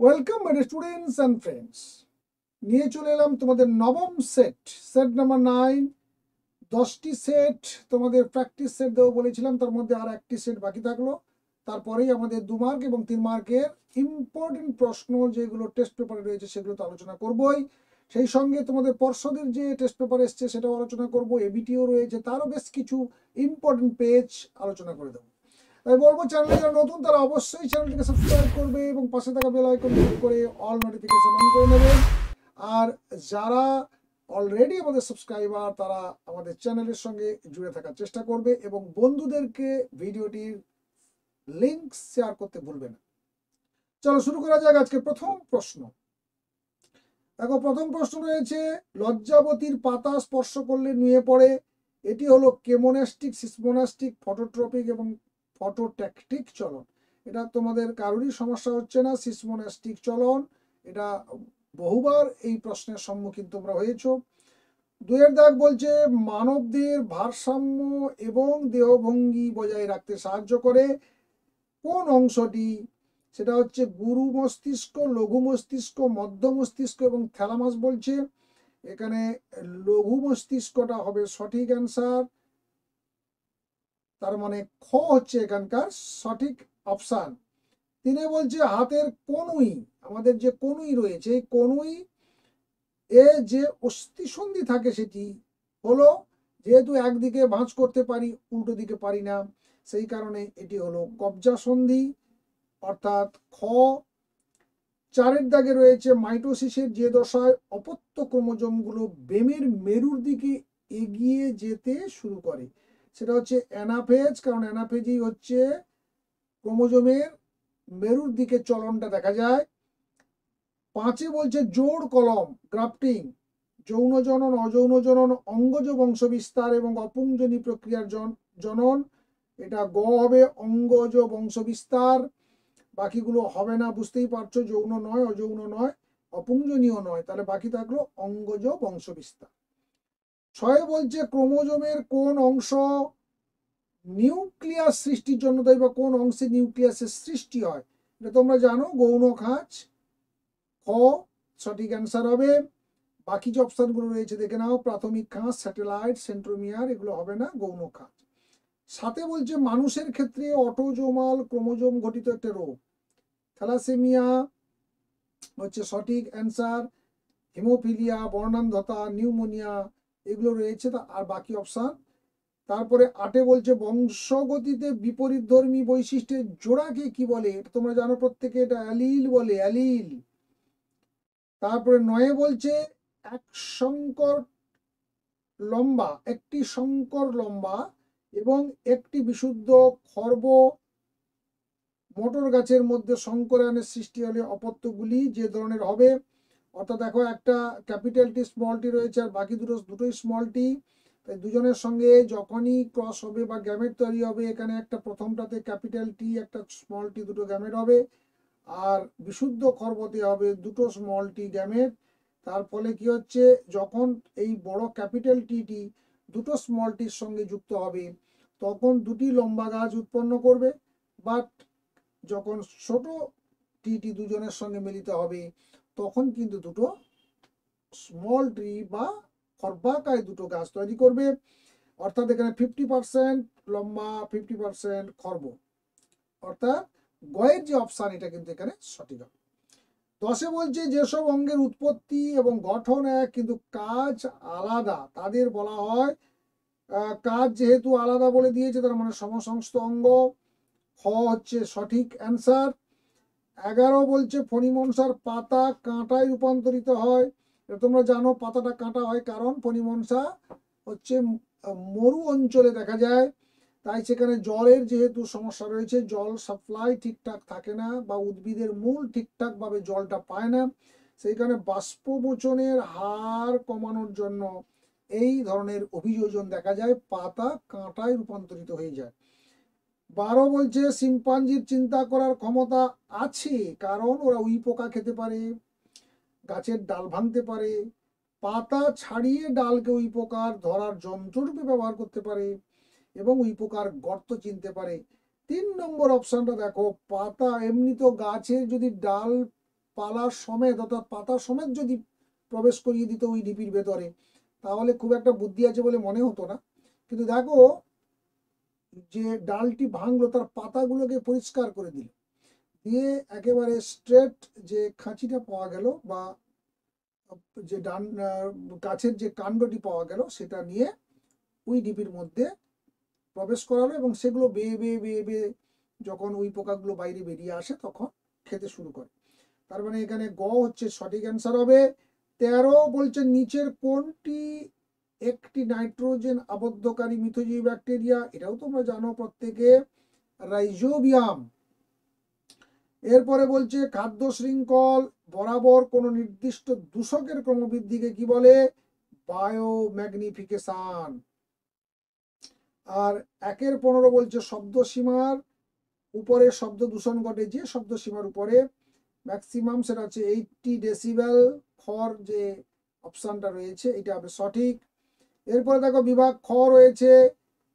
Welcome my students and friends. নিয়ে চলে এলাম তোমাদের নবম সেট নাম্বার 9। 10টি সেট তোমাদের প্র্যাকটিস সেট দেবো বলেছিলাম, তার মধ্যে আর একটি সেট বাকি থাকলো। তারপরেই আমাদের 2 মার্ক এবং 3 মার্কের ইম্পর্টেন্ট প্রশ্ন যেগুলো টেস্ট পেপারে রয়েছে সেগুলো তো আলোচনা করবোই। সেই সঙ্গে তোমাদের পর্ষদের যে টেস্ট পেপার এসছে সেটাও আলোচনা করবো, এবিটিও রয়েছে, তারও বেশ কিছু ইম্পর্টেন্ট পেজ আলোচনা করে দেবো। তাই বলবো, চ্যানেলে যারা নতুন তারা অবশ্যই চ্যানেলটিকে সাবস্ক্রাইব করবে এবং পাশে থাকা বেল আইকন ক্লিক করে অল নোটিফিকেশন অন করে নেবেন। আর যারা অলরেডি আমাদের সাবস্ক্রাইবার তারা আমাদের চ্যানেলের সঙ্গে জুড়ে থাকার চেষ্টা করবে এবং বন্ধুদেরকে ভিডিওটির লিংক শেয়ার করতে ভুলবে না। চলো শুরু করা যাক আজকে প্রথম প্রশ্ন। দেখো, প্রথম প্রশ্ন রয়েছে, লজ্জাবতীর পাতা স্পর্শ করলে নুয়ে পড়ে। এটি হলো কেমোনাস্টিক, সিসমোনাস্টিক, ফটোট্রপিক এবং ফটোট্যাকটিক চলন। এটা তোমাদের কারোরই সমস্যা হচ্ছে না, সিসমোনাস্টিক চলন। এটা বহুবার এই প্রশ্নের সম্মুখীন তোমরা হয়েছো। 2 দাগ বলছে, মানবদের ভারসাম্য এবং দেহভঙ্গি বজায় রাখতে সাহায্য করে। কোন অংশটি? সেটা হচ্ছে গুরু মস্তিষ্ক, লঘু মস্তিষ্ক, মধ্য মস্তিষ্ক এবং থ্যালামাস বলছে। এখানে লঘু মস্তিষ্কটা হবে সঠিক অ্যান্সার, তার মানে খ হচ্ছে এখানকার সঠিক অপশান। 3 বলছে, হাতের কনুই, আমাদের যে কনুই রয়েছে এই কনুই এ যে অস্থিসন্ধি থাকে সেটি হলো, যেহেতু একদিকে ভাঁজ করতে পারি উল্টো দিকে পারি না, সেই কারণে এটি হলো কবজা সন্ধি, অর্থাৎ খ। 4 দাগে রয়েছে, মাইটোসিসের যে দশায় অপত্য ক্রোমোজোমগুলো বেমের মেরুর দিকে এগিয়ে যেতে শুরু করে সেটা হচ্ছে অ্যানাফেজ, কারণ অ্যানাফেজই হচ্ছে ক্রোমোজোমের মেরুর দিকে চলনটা দেখা যায়। 5 বলছে, জোড় কলম, গ্রাফটিং, যৌন জনন, অযৌন জনন, অঙ্গজ বংশবিস্তার এবং অপুংজনী প্রক্রিয়ার জনন। এটা গ হবে, অঙ্গজ বংশবিস্তার। বাকিগুলো হবে না, বুঝতেই পারছো, যৌন নয়, অযৌন নয়, অপুংজনীয় নয়, তাহলে বাকি থাকলো অঙ্গজ বংশবিস্তার। 6 বলছে, ক্রোমোজোমের কোন অংশ নিউক্লিয়াস সৃষ্টির জন্য দায়ী বা কোন অংশে নিউক্লিয়াসের সৃষ্টি হয়? এটা তোমরা জানো, গৌণ খাঁজ। খ সঠিক অ্যান্সার হবে। বাকি যে অপশনগুলো রয়েছে দেখে নাও, প্রাথমিক খাঁজ, স্যাটেলাইট, সেন্ট্রোমিয়ার, এগুলো হবে না, গৌণ খাঁজ। 7 বলছে, মানুষের ক্ষেত্রে অটোজোমাল ক্রোমোজোম ঘটিত একটা রোগ, থ্যালাসেমিয়া হচ্ছে সঠিক অ্যান্সার। হিমোফিলিয়া, বর্ণান্ধতা, নিউমোনিয়া এগুলো রয়েছে, আর বাকি অপশান। তারপরে 8 বলছে, বংশগতিতে বিপরীতধর্মী বৈশিষ্ট্যের জোড়াকে কি বলে? এটা তোমরা জানো প্রত্যেকে, এটা অ্যালিল বলে, অ্যালিল। তারপরে 9 বলছে, এক সংকর লম্বা, একটি সংকর লম্বা এবং একটি বিশুদ্ধ খর্ব মোটর গাছের মধ্যে সংকরায়নের সৃষ্টি হলে অপত্যগুলি যে ধরনের হবে। অর্থাৎ দেখো, একটা ক্যাপিটাল টি স্মল টি রয়েছে আর বাকি দুটোই স্মল টি, তাই দুজনের সঙ্গে যখনই ক্রস হবে বা গ্যামেট তৈরি হবে, এখানে একটা প্রথমটাতে ক্যাপিটাল টি একটা স্মল টি, দুটো গ্যামেট হবে। আর বিশুদ্ধ খর্বতে হবে দুটো স্মল টি গ্যামেট। তার ফলে কি হচ্ছে, যখন এই বড় ক্যাপিটাল টি দুটো স্মল টির সঙ্গে যুক্ত হবে তখন দুটি লম্বা গাছ উৎপন্ন করবে। বাট যখন ছোট টি দুজনের সঙ্গে মিলিত হবে তখন কিন্তু দুটো স্মল ট্রি বা খর্বাকায় দুটো গাছ তৈরি করবে। অর্থাৎ এখানে 50% লম্বা, 50% খর্ব, অর্থাৎ গয়ের যে অপশান এটা কিন্তু এখানে সঠিক হবে। 10 বলছে, যেসব অঙ্গের উৎপত্তি এবং গঠন এক কিন্তু কাজ আলাদা তাদের বলা হয়, কাজ যেহেতু আলাদা বলে দিয়েছে তার মানে সমসংস্থ অঙ্গ। খ হচ্ছে সঠিক অ্যান্সার। 11 বলছে, ফণিমনসার পাতা কাঁটায় রূপান্তরিত হয়। এটা তোমরা জানো, পাতাটা কাঁটা হয় কারণ ফণিমনসা হচ্ছে মরু অঞ্চলে দেখা যায়, তাই সেখানে জলের যেহেতু সমস্যা রয়েছে, জল সাপ্লাই ঠিকঠাক থাকে না বা উদ্ভিদের মূল ঠিকঠাকভাবে জলটা পায় না, সেই কারণে বাষ্পমোচনের হার কমানোর জন্য এই ধরনের অভিযোজন দেখা যায়, পাতা কাঁটায় রূপান্তরিত হয়ে যায়। 12 বলছে, শিম্পাঞ্জির চিন্তা করার ক্ষমতা আছে কারণ ওরা উই পোকা খেতে পারে, গাছের ডাল ভাঙতে পারে, পাতা ছাড়িয়ে ডালকে উই পোকার ধরার যন্ত্ররূপে ব্যবহার করতে পারে এবং উই পোকার গর্ত চিনতে পারে। 3 নম্বর অপশনটা দেখো, পাতা এমনি তো গাছের যদি ডাল পালা সমেত অর্থাৎ পাতা সমেত যদি প্রবেশ করিয়ে দিত ওই ঢিপির ভেতরে, তাহলে খুব একটা বুদ্ধি আছে বলে মনে হতো না। কিন্তু দেখো, যে ডালটি ভাঙলো তার পাতাগুলোকে পরিষ্কার করে দিল, দিয়ে একেবারে স্ট্রেট যে খাঁচিটা পাওয়া গেল বা যে গাছের যে কাণ্ডটি পাওয়া গেল সেটা নিয়ে ওই ঢিপির মধ্যে প্রবেশ করালো, এবং সেগুলো বেয়ে বেয়ে বেয়ে বেয়ে যখন ওই পোকাগুলো বাইরে বেরিয়ে আসে তখন খেতে শুরু করে। তার মানে এখানে গ হচ্ছে সঠিক অ্যান্সার হবে। 13 বলছে নিচের কোনটি একটি নাইট্রোজেন আবদ্ধকারী মিথজীবী ব্যাকটেরিয়া? এটাও তোমরা জানো প্রত্যেকে, রাইজোবিয়াম। এরপরে বলছে খাদ্য শৃঙ্খল বরাবর কোনো নির্দিষ্ট দূষকের ক্রমবৃদ্ধিকে কি বলে? বায়োম্যাগনিফিকেশন। আর 1-15 বলছে শব্দ সীমার উপরে শব্দ দূষণ ঘটে যে শব্দ সীমার উপরে ম্যাক্সিমাম, সেটা হচ্ছে 80 ডেসিবেল। খর যে অপশানটা রয়েছে এটা হবে সঠিক। এরপরে দেখো বিভাগ খ রয়েছে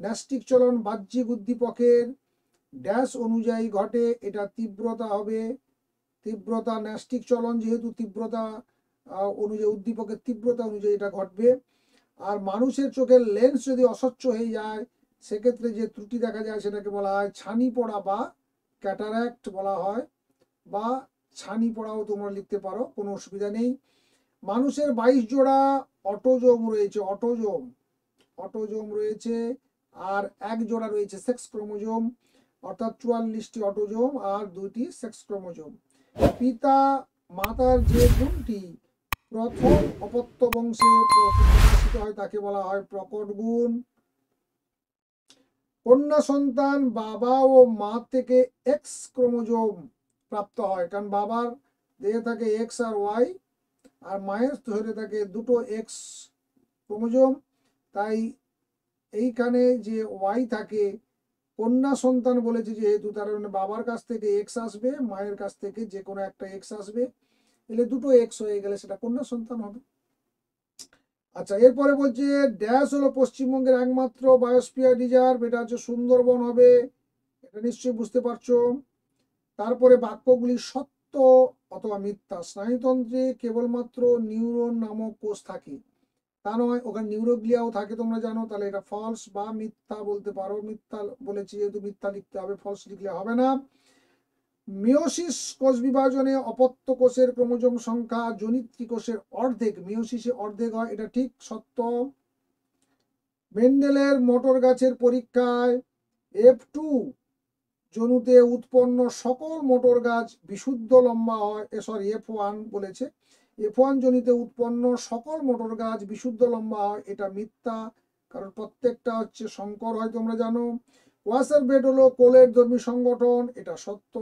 ন্যাস্টিক চলন বাহ্যিক উদ্দীপকের ড্যাশ অনুযায়ী ঘটে, এটা তীব্রতা হবে। তীব্রতা, ন্যাস্টিক চলন যেহেতু তীব্রতা অনুযায়ী, উদ্দীপকের তীব্রতা অনুযায়ী এটা ঘটবে। আর মানুষের চোখের লেন্স যদি অস্বচ্ছ হয়ে যায় সেক্ষেত্রে যে ত্রুটি দেখা যায় সেটাকে বলা হয় ছানি পড়া বা ক্যাটারাক্ট বলা হয়, বা ছানি পড়াও তোমরা লিখতে পারো, কোনো অসুবিধা নেই। মানুষের 22 জোড়া অটোজোম রয়েছে, অটোজোম রয়েছে, আর 1 জোড়া রয়েছে সেক্স ক্রোমোজোম, অর্থাৎ 44টি অটোজোম আর 2টি সেক্স ক্রোমোজোম। পিতা মাতার যে গুণটি প্রথম অপত্য বংশে প্রকাশিত হয় তাকে বলা হয় প্রকট গুণ। কন্যা সন্তান বাবা ও মা থেকে এক্স ক্রোমোজোম প্রাপ্ত হয়, কারণ বাবার দেহে থাকে এক্স আর ওয়াই, আর মায়ের ধরে থাকে দুটো এক্স ক্রোমোজোম, তাই এইখানে যে ওয়াই থাকে, কন্যা সন্তান বলেছে যেহেতু, তার মানে বাবার কাছ থেকে এক্স আসবে, মায়ের কাছ থেকে যে কোনো একটা এক্স আসবে, এলে দুটো এক্স হয়ে গেলে সেটা কন্যা সন্তান হবে। আচ্ছা, এরপরে বলছে ড্যাশ হলো পশ্চিমবঙ্গের একমাত্র বায়োস্ফিয়ার রিজার্ভ, এটা হচ্ছে সুন্দরবন হবে, এটা নিশ্চয়ই বুঝতে পারছো। তারপরে বাক্যগুলি সত্য অথবা মিথ্যা। স্নায়ুতন্ত্রে কেবলমাত্র নিউরন নামক কোষ থাকে, তা নয়, ওখানে নিউরোগ্লিয়াও থাকে তোমরা জানো, তাহলে এটা ফলস বা মিথ্যা বলতে পারো। মিথ্যা বলেছি যেহেতু মিথ্যা লিখতে হবে, ফলস লিখলে হবে না। মিওসিস কোষ বিভাজনে অপত্য কোষের ক্রোমোজোম সংখ্যা জনিত্রী কোষের অর্ধেক, মিওসিসে অর্ধেক হয়, এটা ঠিক সত্য। মেন্ডেলের মোটর গাছের পরীক্ষায় F2 জনুতে উৎপন্ন সকল মোটর গাছ বিশুদ্ধ লম্বা হয়, সরি F1 বলেছে, F1 জনিতে উৎপন্ন সকল মোটর গাছ বিশুদ্ধ লম্বা হয়, এটা মিথ্যা, কারণ প্রত্যেকটা হচ্ছে সংকর হয় তোমরা জানো। ওয়াসার বেড হলো কোলের ধর্মী সংগঠন, এটা সত্য।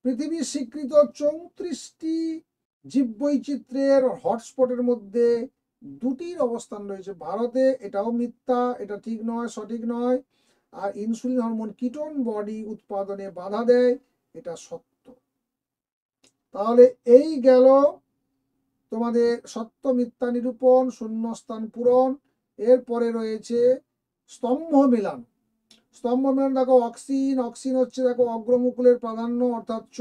পৃথিবীর স্বীকৃত 34টি জীববৈচিত্র্যের হটস্পটের মধ্যে 2টির অবস্থান রয়েছে ভারতে, এটাও মিথ্যা, এটা ঠিক নয়, সঠিক নয়। আর ইনসুলিন হরমোন কিটোন বডি উৎপাদনে বাধা দেয়, এটা সত্য। তাহলে এই গেল তোমাদের সত্য মিথ্যা নিরূপণ, শূন্যস্থান পূরণ। এরপরে রয়েছে স্তম্ভ মিলান। স্তম্ভ মিলান দেখো, অক্সিন হচ্ছে দেখো অগ্রমুকুলের প্রাধান্য অর্থাৎ চ।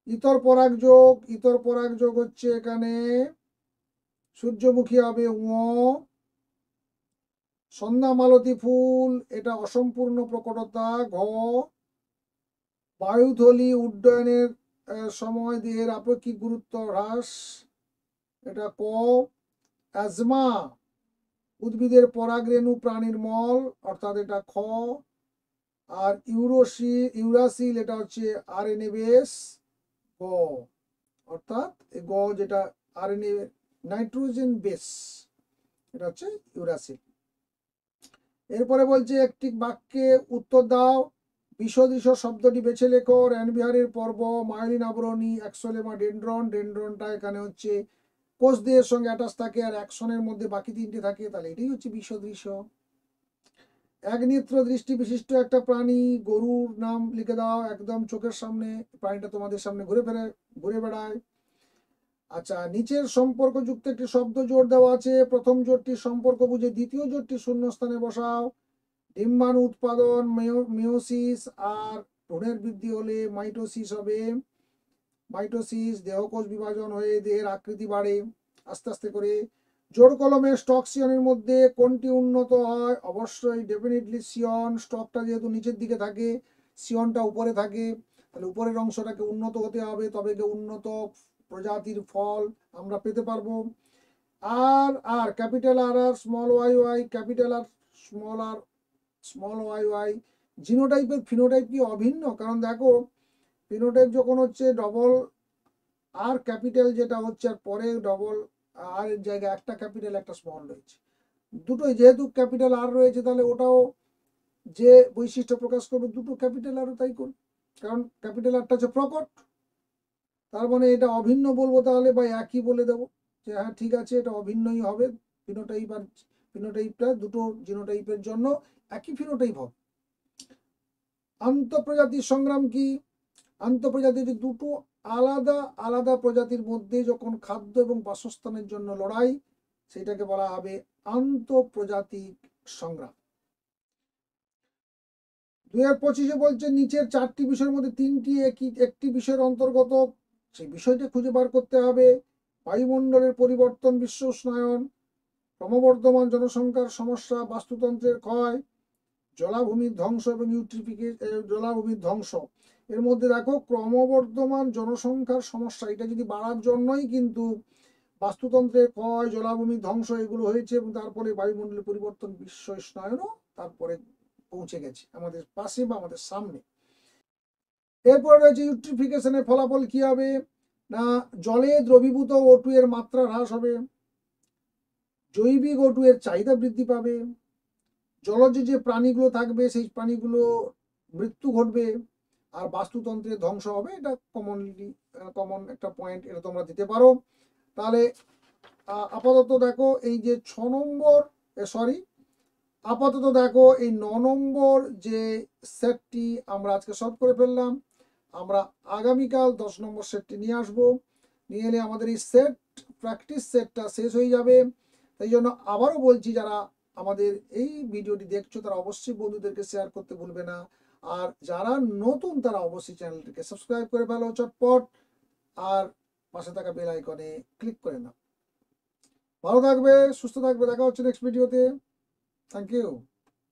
ইতর পরাগযোগ হচ্ছে এখানে সূর্যমুখী হবে উ। সন্ধ্যা মালতী ফুল, এটা অসম্পূর্ণ প্রকটতা ঘ। বায়ুথলি উড্ডয়নের সময় দেহের আপেক্ষিক গুরুত্ব হ্রাস, এটা ক। অ্যাজমা উদ্ভিদের পরাগরেণু প্রাণীর মল, অর্থাৎ এটা খ। আর ইউরাসিল এটা হচ্ছে আরএনএ বেস, গ, অর্থাৎ গ যেটা আরএনএ নাইট্রোজেন বেস, এটা হচ্ছে ইউরাসিল। এরপরে বলছে একটি বাক্যে উত্তর দাও, বিশদৃশ শব্দটি বেছে লেখো। র্যানবিহারের পর্ব, মায়োলিন আবরণী, অ্যাক্সোলেমা ডেনড্রন, ডেনড্রনটা এখানে হচ্ছে কোষ দেহের সঙ্গে অ্যাটাচ থাকে, আর অ্যাকশনের মধ্যে বাকি 3টে থাকে, তাহলে এটাই হচ্ছে বিশদৃশ। একনেত্র দৃষ্টি বিশিষ্ট একটা প্রাণী, গরুর নাম লিখে দাও একদম চোখের সামনে, প্রাণীটা তোমাদের সামনে ঘুরে বেড়ায়। আচ্ছা, নিচের সম্পর্কযুক্ত একটি শব্দ জোড় দেওয়া আছে, প্রথম জোড়টির সম্পর্ক বুঝে দ্বিতীয় জোড়টি শূন্যস্থানে বসাও। ডিম্বাণু উৎপাদন, মিওসিস আর ভ্রূণের বৃদ্ধি হলে মাইটোসিস হবে, মাইটোসিস দেহকোষ বিভাজন হয়ে দেহের আকৃতি বাড়ে আস্তে আস্তে করে। জোর কলমে স্টক সিয়নের মধ্যে কোনটি উন্নত হয়? অবশ্যই ডেফিনেটলি সিয়ন। স্টকটা যেহেতু নিচের দিকে থাকে, সিয়নটা উপরে থাকে, তাহলে উপরের অংশটাকে উন্নত হতে হবে, তবে গিয়ে উন্নত প্রজাতির ফল আমরা পেতে পারবো। আর capital R R small Y Y, capital R small Y Y জিনোটাইপের ফিনোটাইপ কি অভিন্ন? কারণ দেখো ফিনোটাইপ যখন হচ্ছে ডবল আর ক্যাপিটাল যেটা হচ্ছে, আর পরে ডবল আর এর জায়গায় একটা ক্যাপিটাল একটা স্মল রয়েছে, দুটোই যেহেতু ক্যাপিটাল আর রয়েছে, তাহলে ওটাও যে বৈশিষ্ট্য প্রকাশ করবে দুটো ক্যাপিটাল আরও তাই করবে, কারণ ক্যাপিটাল আরটা হচ্ছে প্রকট। তার মানে এটা অভিন্ন বলবো তাহলে, বা একই বলে দেবো যে হ্যাঁ ঠিক আছে এটা অভিন্নই হবে। ফিনোটাইপ আর ফিনোটাইপটা দুটো জিনোটাইপের জন্য একই ফিনোটাইপ হবে। আন্তঃপ্রজাতির সংগ্রাম কি? আন্তঃপ্রজাতির দুটো আলাদা আলাদা প্রজাতির মধ্যে যখন খাদ্য এবং বাসস্থানের জন্য লড়াই, সেটাকে বলা হবে আন্তঃপ্রজাতিক সংগ্রাম। 2025 বলছে নিচের 4টি বিষয়ের মধ্যে 3টি একটি বিষয়ের অন্তর্গত, সেই বিষয়টা খুঁজে বার করতে হবে। বায়ুমণ্ডলের পরিবর্তন, বিশ্ব উষ্ণায়ন, ক্রমবর্ধমান জনসংখ্যার সমস্যা, বাস্তুতন্ত্রের ক্ষয়, জলাভূমির ধ্বংস এবং জলাভূমির ধ্বংস। এর মধ্যে দেখো ক্রমবর্ধমান জনসংখ্যার সমস্যা, এটা যদি বাড়ার জন্যই কিন্তু বাস্তুতন্ত্রের ক্ষয়, জলাভূমির ধ্বংস এগুলো হয়েছে, এবং তারপরে বায়ুমণ্ডলের পরিবর্তন, বিশ্ব উষ্ণায়নও তারপরে পৌঁছে গেছে আমাদের পাশে বা আমাদের সামনে। এরপরে রয়েছে ইউট্রিফিকেশনের ফলাফল কি হবে? না জলে দ্রবীভূত O2 এর মাত্রা হ্রাস হবে, জৈবিক O2 এর চাহিদা বৃদ্ধি পাবে, জলজ যে প্রাণীগুলো থাকবে সেই প্রাণীগুলো মৃত্যু ঘটবে, আর বাস্তুতন্ত্রের ধ্বংস হবে। এটা কমন একটা পয়েন্ট, এটা তোমরা দিতে পারো। তাহলে আপাতত দেখো এই যে 6 নম্বর আপাতত দেখো এই 9 নম্বর যে সেটটি আমরা আজকে সলভ করে ফেললাম। আমরা আগামীকাল 10 নম্বর সেটটি নিয়ে আসবো, নিয়ে এলে আমাদের এই প্র্যাকটিস সেটটা শেষ হয়ে যাবে। তাই জন্য আবারও বলছি, যারা আমাদের এই ভিডিওটি দেখছো তারা অবশ্যই বন্ধুদেরকে শেয়ার করতে ভুলবে না, আর যারা নতুন তারা অবশ্যই চ্যানেলটিকে সাবস্ক্রাইব করে ফেলো চটপট, আর পাশে থাকা বেল আইকনে ক্লিক করে নাও। ভালো থাকবে, সুস্থ থাকবে, দেখা হচ্ছে নেক্সট ভিডিওতে। Thank you.